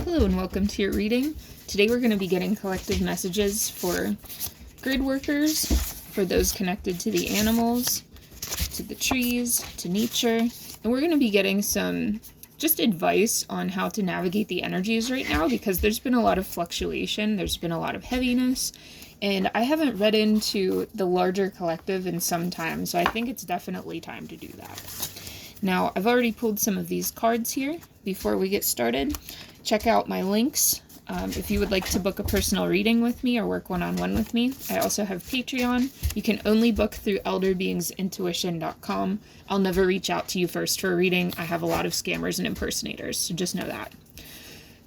Hello and welcome to your reading. Today we're going to be getting collective messages for grid workers, for those connected to the animals, to the trees, to nature, and we're going to be getting some just advice on how to navigate the energies right now because there's been a lot of fluctuation, there's been a lot of heaviness, and I haven't read into the larger collective in some time, so I think it's definitely time to do that. Now, I've already pulled some of these cards here. Before we get started, check out my links if you would like to book a personal reading with me or work one-on-one with me. I also have Patreon. You can only book through Elderbeingsintuition.com. I'll never reach out to you first for a reading. I have a lot of scammers and impersonators, so just know that.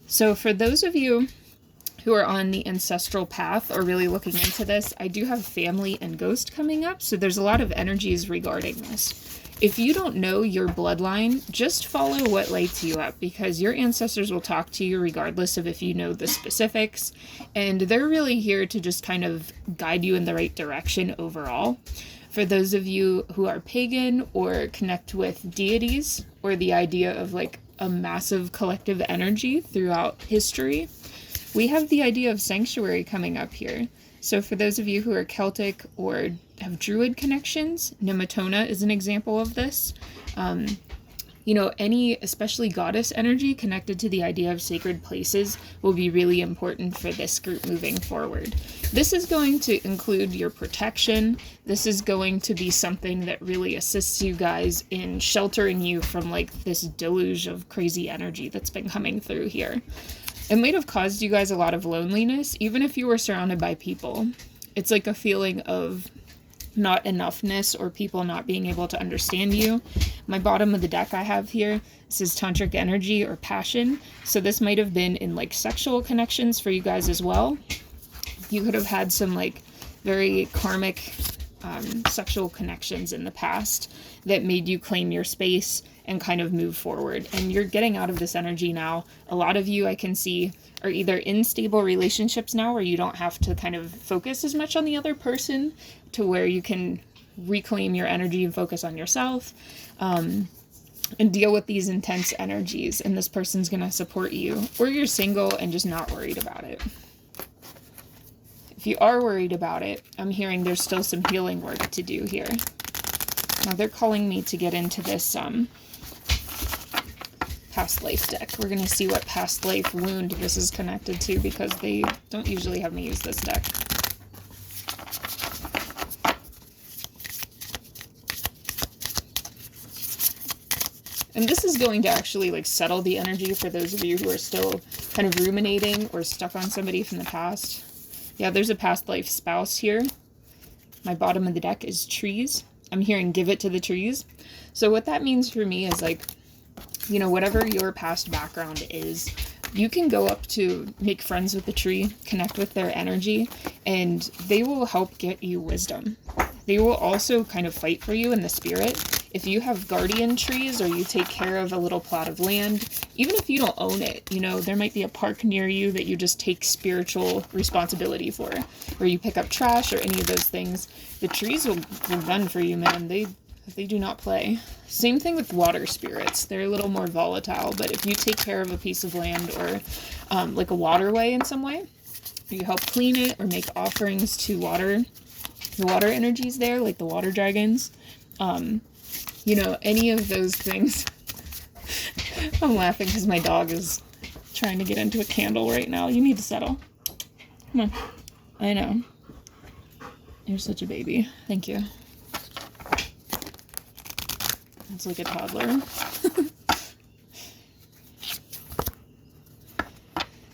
So for those of you who are on the ancestral path or really looking into this, I do have family and ghost coming up, so there's a lot of energies regarding this. If you don't know your bloodline, just follow what lights you up because your ancestors will talk to you regardless of if you know the specifics, and they're really here to just kind of guide you in the right direction overall. For those of you who are pagan or connect with deities or the idea of like a massive collective energy throughout history, we have the idea of sanctuary coming up here. So for those of you who are Celtic or have druid connections, Nematona is an example of this. Any especially goddess energy connected to the idea of sacred places will be really important for this group moving forward. This is going to include your protection. This is going to be something that really assists you guys in sheltering you from like this deluge of crazy energy that's been coming through here. It might have caused you guys a lot of loneliness, even if you were surrounded by people. It's like a feeling of not enoughness or people not being able to understand you. My bottom of the deck I have here, this is tantric energy or passion. So this might have been in like sexual connections for you guys as well. You could have had some like very karmic sexual connections in the past that made you claim your space and kind of move forward. And you're getting out of this energy now. A lot of you I can see are either in stable relationships now where you don't have to kind of focus as much on the other person to where you can reclaim your energy and focus on yourself and deal with these intense energies. And this person's going to support you. Or you're single and just not worried about it. If you are worried about it, I'm hearing there's still some healing work to do here. Now they're calling me to get into this past life deck. We're going to see what past life wound this is connected to because they don't usually have me use this deck. And this is going to actually like settle the energy for those of you who are still kind of ruminating or stuck on somebody from the past. Yeah, there's a past life spouse here. My bottom of the deck is trees. I'm hearing give it to the trees. So what that means for me is like, whatever your past background is, you can go up to make friends with the tree, connect with their energy, and they will help get you wisdom. They will also kind of fight for you in the spirit. If you have guardian trees or you take care of a little plot of land, even if you don't own it, there might be a park near you that you just take spiritual responsibility for, where you pick up trash or any of those things. The trees will run for you, man. They do not play. Same thing with water spirits. They're a little more volatile, but if you take care of a piece of land or like a waterway in some way, you help clean it or make offerings to the water energies there, like the water dragons, any of those things. I'm laughing because my dog is trying to get into a candle right now. You need to settle. Come on. I know. You're such a baby. Thank you. It's like a toddler.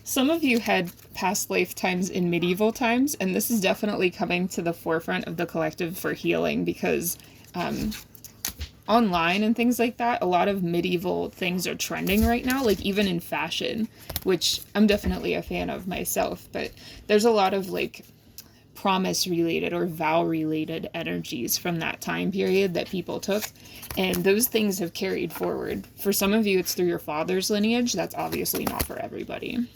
Some of you had past lifetimes in medieval times, and this is definitely coming to the forefront of the collective for healing because online and things like that, a lot of medieval things are trending right now, like even in fashion, which I'm definitely a fan of myself, but there's a lot of like promise related or vow related energies from that time period that people took, and those things have carried forward. For some of you it's through your father's lineage. That's obviously not for everybody.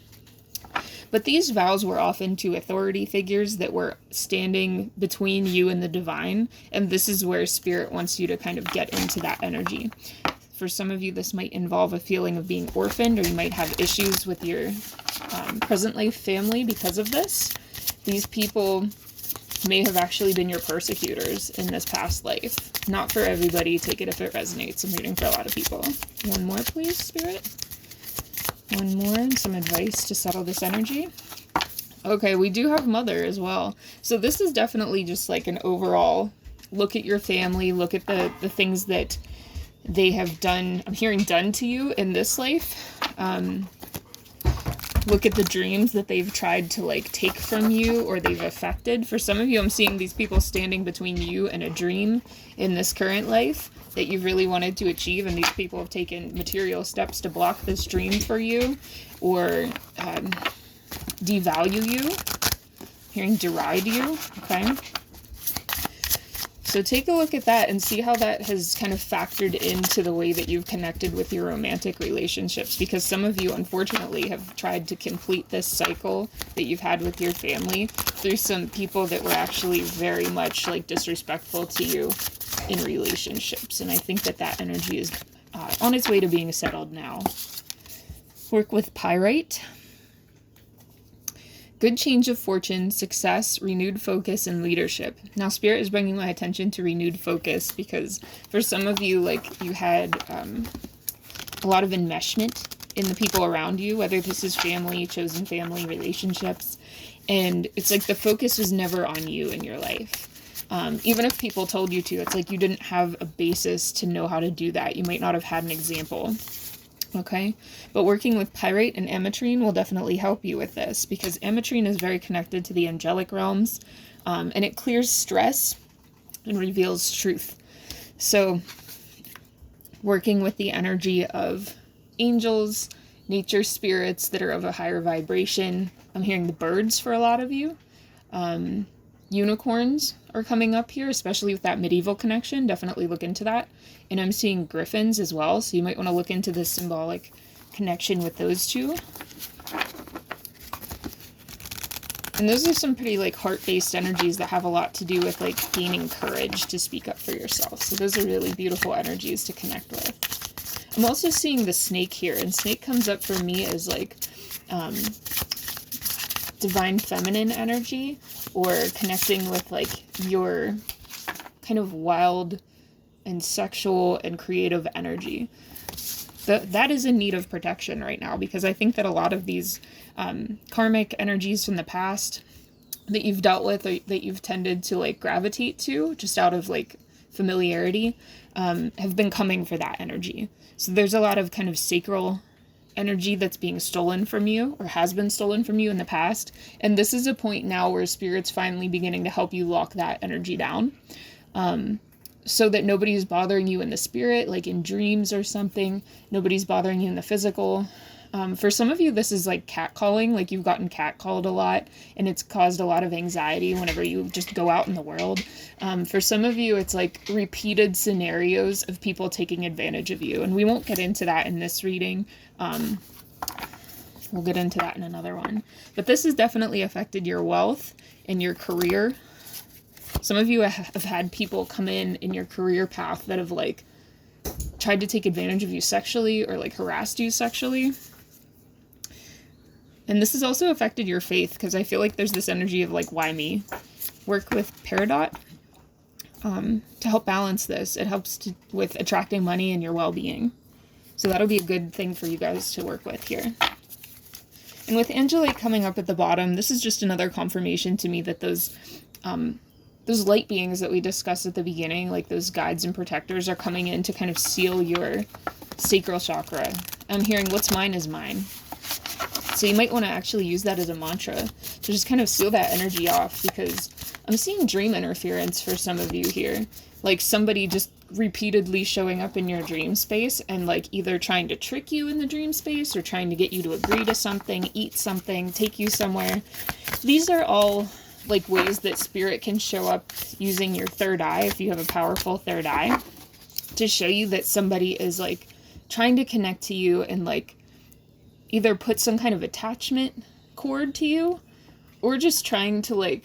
But these vows were often to authority figures that were standing between you and the divine, and this is where spirit wants you to kind of get into that energy. For some of you, this might involve a feeling of being orphaned, or you might have issues with your present life family because of this. These people may have actually been your persecutors in this past life. Not for everybody. Take it if it resonates. I'm reading for a lot of people. One more, please, Spirit. One more, and some advice to settle this energy. Okay, we do have Mother as well. So this is definitely just like an overall look at your family, look at the things that they have done, I'm hearing done to you in this life. Look at the dreams that they've tried to like take from you or they've affected. For some of you, I'm seeing these people standing between you and a dream in this current life that you really wanted to achieve, and these people have taken material steps to block this dream for you or devalue you. Hearing deride you, okay? So take a look at that and see how that has kind of factored into the way that you've connected with your romantic relationships, because some of you, unfortunately, have tried to complete this cycle that you've had with your family through some people that were actually very much like disrespectful to you in relationships. And I think that that energy is on its way to being settled now. Work with Pyrite. Good change of fortune, success, renewed focus, and leadership. Now, Spirit is bringing my attention to renewed focus because for some of you, like, you had a lot of enmeshment in the people around you, whether this is family, chosen family, relationships, and it's like the focus was never on you in your life. Even if people told you to, it's like you didn't have a basis to know how to do that. You might not have had an example. Okay, but working with Pyrite and Ametrine will definitely help you with this, because Ametrine is very connected to the angelic realms, and it clears stress and reveals truth. So working with the energy of angels, nature spirits that are of a higher vibration. I'm hearing the birds for a lot of you. Unicorns are coming up here, especially with that medieval connection. Definitely look into that. And I'm seeing griffins as well, so you might want to look into the symbolic connection with those two. And those are some pretty like heart-based energies that have a lot to do with like gaining courage to speak up for yourself. So those are really beautiful energies to connect with. I'm also seeing the snake here, and snake comes up for me as like divine feminine energy, or connecting with like your kind of wild and sexual and creative energy. That is in need of protection right now, because I think that a lot of these karmic energies from the past that you've dealt with, or that you've tended to like gravitate to just out of like familiarity, have been coming for that energy. So there's a lot of kind of sacral energy that's being stolen from you, or has been stolen from you in the past, and this is a point now where Spirit's finally beginning to help you lock that energy down, so that nobody's bothering you in the spirit, like in dreams or something. Nobody's bothering you in the physical. For some of you, this is like catcalling, like you've gotten catcalled a lot, and it's caused a lot of anxiety whenever you just go out in the world. For some of you, it's like repeated scenarios of people taking advantage of you, and we won't get into that in this reading. We'll get into that in another one. But this has definitely affected your wealth and your career. Some of you have had people come in your career path that have like tried to take advantage of you sexually, or like harassed you sexually. And this has also affected your faith, because I feel like there's this energy of like, why me? Work with Peridot to help balance this. It helps with attracting money and your well-being. So that'll be a good thing for you guys to work with here. And with Angelite coming up at the bottom, this is just another confirmation to me that those light beings that we discussed at the beginning, like those guides and protectors, are coming in to kind of seal your sacral chakra. I'm hearing what's mine is mine. So you might want to actually use that as a mantra to just kind of seal that energy off, because I'm seeing dream interference for some of you here. Like somebody just repeatedly showing up in your dream space and like either trying to trick you in the dream space, or trying to get you to agree to something, eat something, take you somewhere. These are all like ways that Spirit can show up using your third eye, if you have a powerful third eye, to show you that somebody is like trying to connect to you and like either put some kind of attachment cord to you, or just trying to like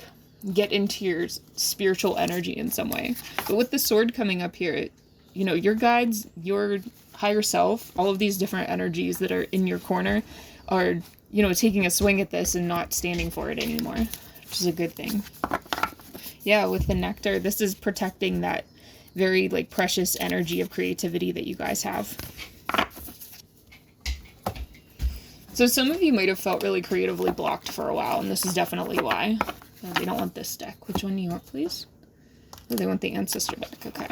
get into your spiritual energy in some way. But with the sword coming up here, you know, your guides, your higher self, all of these different energies that are in your corner are, you know, taking a swing at this and not standing for it anymore, which is a good thing. Yeah, with the nectar, this is protecting that very, like, precious energy of creativity that you guys have. So some of you might have felt really creatively blocked for a while, and this is definitely why. Oh, they don't want this deck. Which one do you want, please? Oh, they want the Ancestor deck. Okay.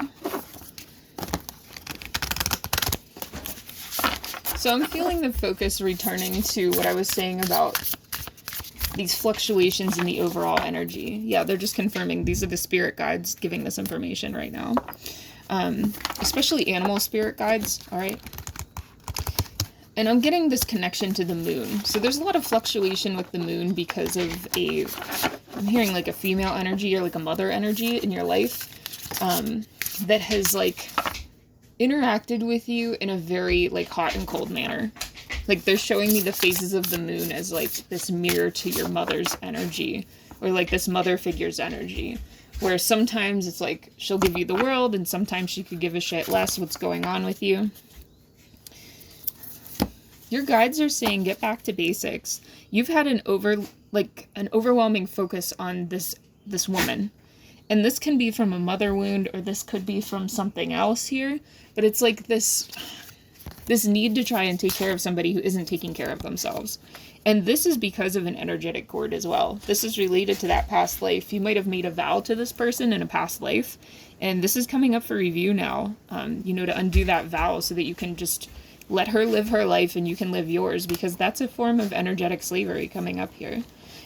So I'm feeling the focus returning to what I was saying about these fluctuations in the overall energy. Yeah, they're just confirming these are the spirit guides giving this information right now. Especially animal spirit guides, all right? And I'm getting this connection to the moon. So there's a lot of fluctuation with the moon because of I'm hearing like a female energy or like a mother energy in your life that has like interacted with you in a very like hot and cold manner. Like they're showing me the phases of the moon as like this mirror to your mother's energy or like this mother figure's energy. Where sometimes it's like she'll give you the world and sometimes she could give a shit less what's going on with you. Your guides are saying get back to basics. You've had an overwhelming focus on this woman. And this can be from a mother wound or this could be from something else here, but it's like this need to try and take care of somebody who isn't taking care of themselves. And this is because of an energetic cord as well. This is related to that past life. You might have made a vow to this person in a past life, and this is coming up for review now, to undo that vow so that you can just let her live her life and you can live yours, because that's a form of energetic slavery coming up here.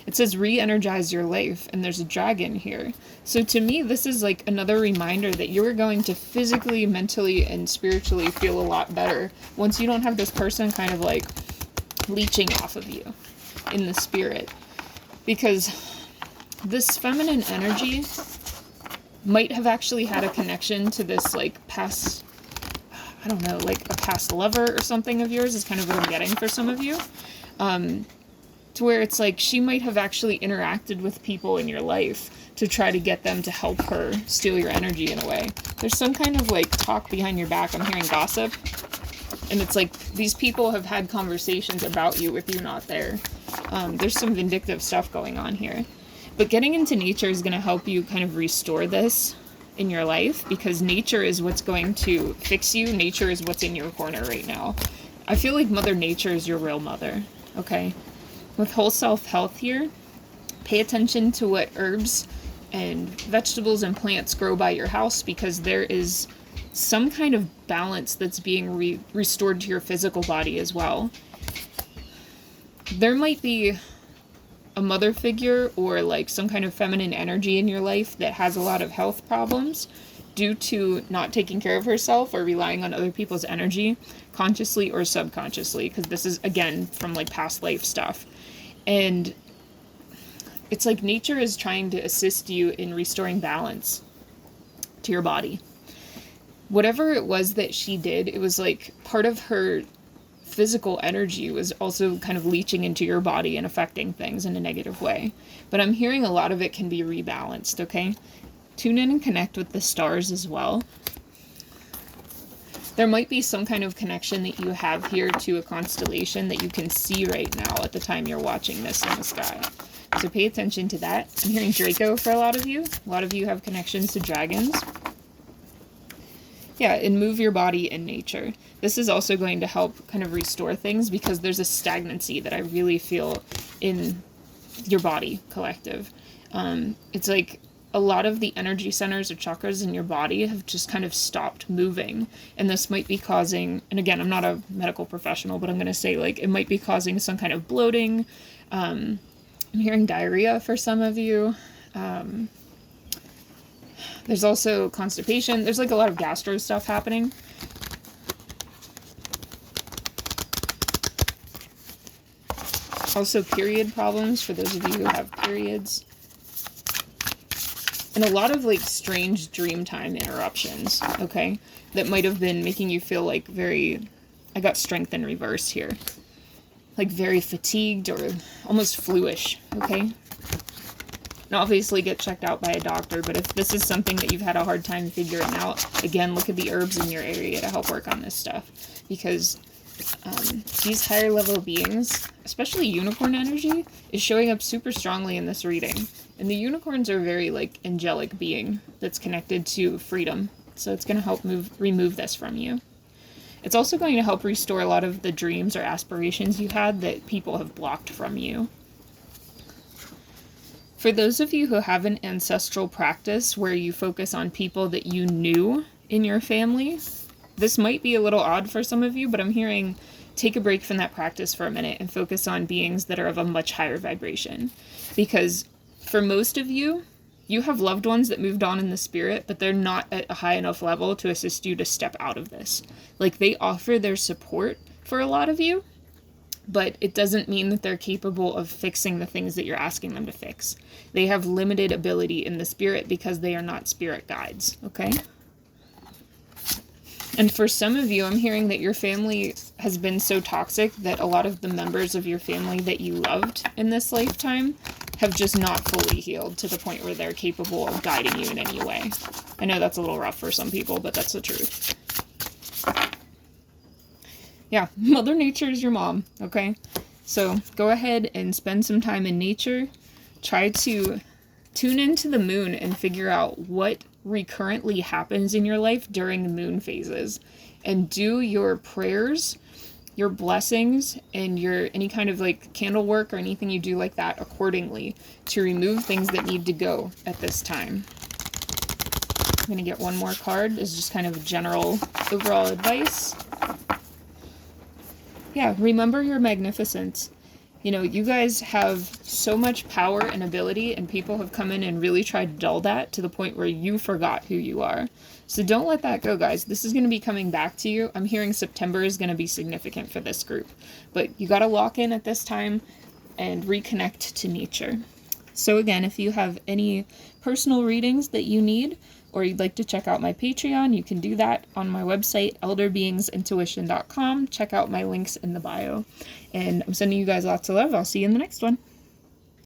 It says re-energize your life, and there's a dragon here. So to me, this is like another reminder that you're going to physically, mentally, and spiritually feel a lot better once you don't have this person kind of like leeching off of you in the spirit. Because this feminine energy might have actually had a connection to this like past, I don't know, like a past lover or something of yours is kind of what I'm getting for some of you. To where it's like she might have actually interacted with people in your life to try to get them to help her steal your energy in a way. There's some kind of like talk behind your back. I'm hearing gossip. And it's like these people have had conversations about you with you not there. There's some vindictive stuff going on here. But getting into nature is going to help you kind of restore this in your life, because nature is what's going to fix you. Nature is what's in your corner right now. I feel like Mother Nature is your real mother, okay? With whole self-health here, pay attention to what herbs and vegetables and plants grow by your house, because there is some kind of balance that's being restored to your physical body as well. There might be a mother figure or like some kind of feminine energy in your life that has a lot of health problems due to not taking care of herself or relying on other people's energy, consciously or subconsciously, because this is, again, from like past life stuff. And it's like nature is trying to assist you in restoring balance to your body. Whatever it was that she did, it was like part of her physical energy was also kind of leaching into your body and affecting things in a negative way. But I'm hearing a lot of it can be rebalanced, okay? Tune in and connect with the stars as well. There might be some kind of connection that you have here to a constellation that you can see right now at the time you're watching this in the sky. So pay attention to that. I'm hearing Draco for a lot of you. A lot of you have connections to dragons. Yeah, and move your body in nature. This is also going to help kind of restore things, because there's a stagnancy that I really feel in your body collective. It's like a lot of the energy centers or chakras in your body have just kind of stopped moving. And this might be causing, and again, I'm not a medical professional, but I'm going to say like it might be causing some kind of bloating. I'm hearing diarrhea for some of you. There's also constipation. There's like a lot of gastro stuff happening. Also period problems for those of you who have periods. And a lot of like strange dream time interruptions, okay? That might have been making you feel like I got strength in reverse here. Like very fatigued or almost fluish, okay? And obviously get checked out by a doctor, but if this is something that you've had a hard time figuring out, again, look at the herbs in your area to help work on this stuff. Because these higher level beings, especially unicorn energy, is showing up super strongly in this reading. And the unicorns are very, like, angelic being that's connected to freedom. So it's going to help remove this from you. It's also going to help restore a lot of the dreams or aspirations you had that people have blocked from you. For those of you who have an ancestral practice where you focus on people that you knew in your family, this might be a little odd for some of you, but I'm hearing take a break from that practice for a minute and focus on beings that are of a much higher vibration. Because for most of you, you have loved ones that moved on in the spirit, but they're not at a high enough level to assist you to step out of this. Like, they offer their support for a lot of you, but it doesn't mean that they're capable of fixing the things that you're asking them to fix. They have limited ability in the spirit because they are not spirit guides, okay? And for some of you, I'm hearing that your family has been so toxic that a lot of the members of your family that you loved in this lifetime have just not fully healed to the point where they're capable of guiding you in any way. I know that's a little rough for some people, but that's the truth. Yeah, Mother Nature is your mom, okay? So go ahead and spend some time in nature. Try to tune into the moon and figure out what recurrently happens in your life during the moon phases. And do your prayers, your blessings, and your any kind of like candle work or anything you do like that accordingly to remove things that need to go at this time. I'm going to get one more card as just kind of general overall advice. Yeah, remember your magnificence. You know, you guys have so much power and ability, and people have come in and really tried to dull that to the point where you forgot who you are. So don't let that go, guys. This is going to be coming back to you. I'm hearing September is going to be significant for this group. But you got to lock in at this time and reconnect to nature. So again, if you have any personal readings that you need, or you'd like to check out my Patreon, you can do that on my website, elderbeingsintuition.com. Check out my links in the bio. And I'm sending you guys lots of love. I'll see you in the next one.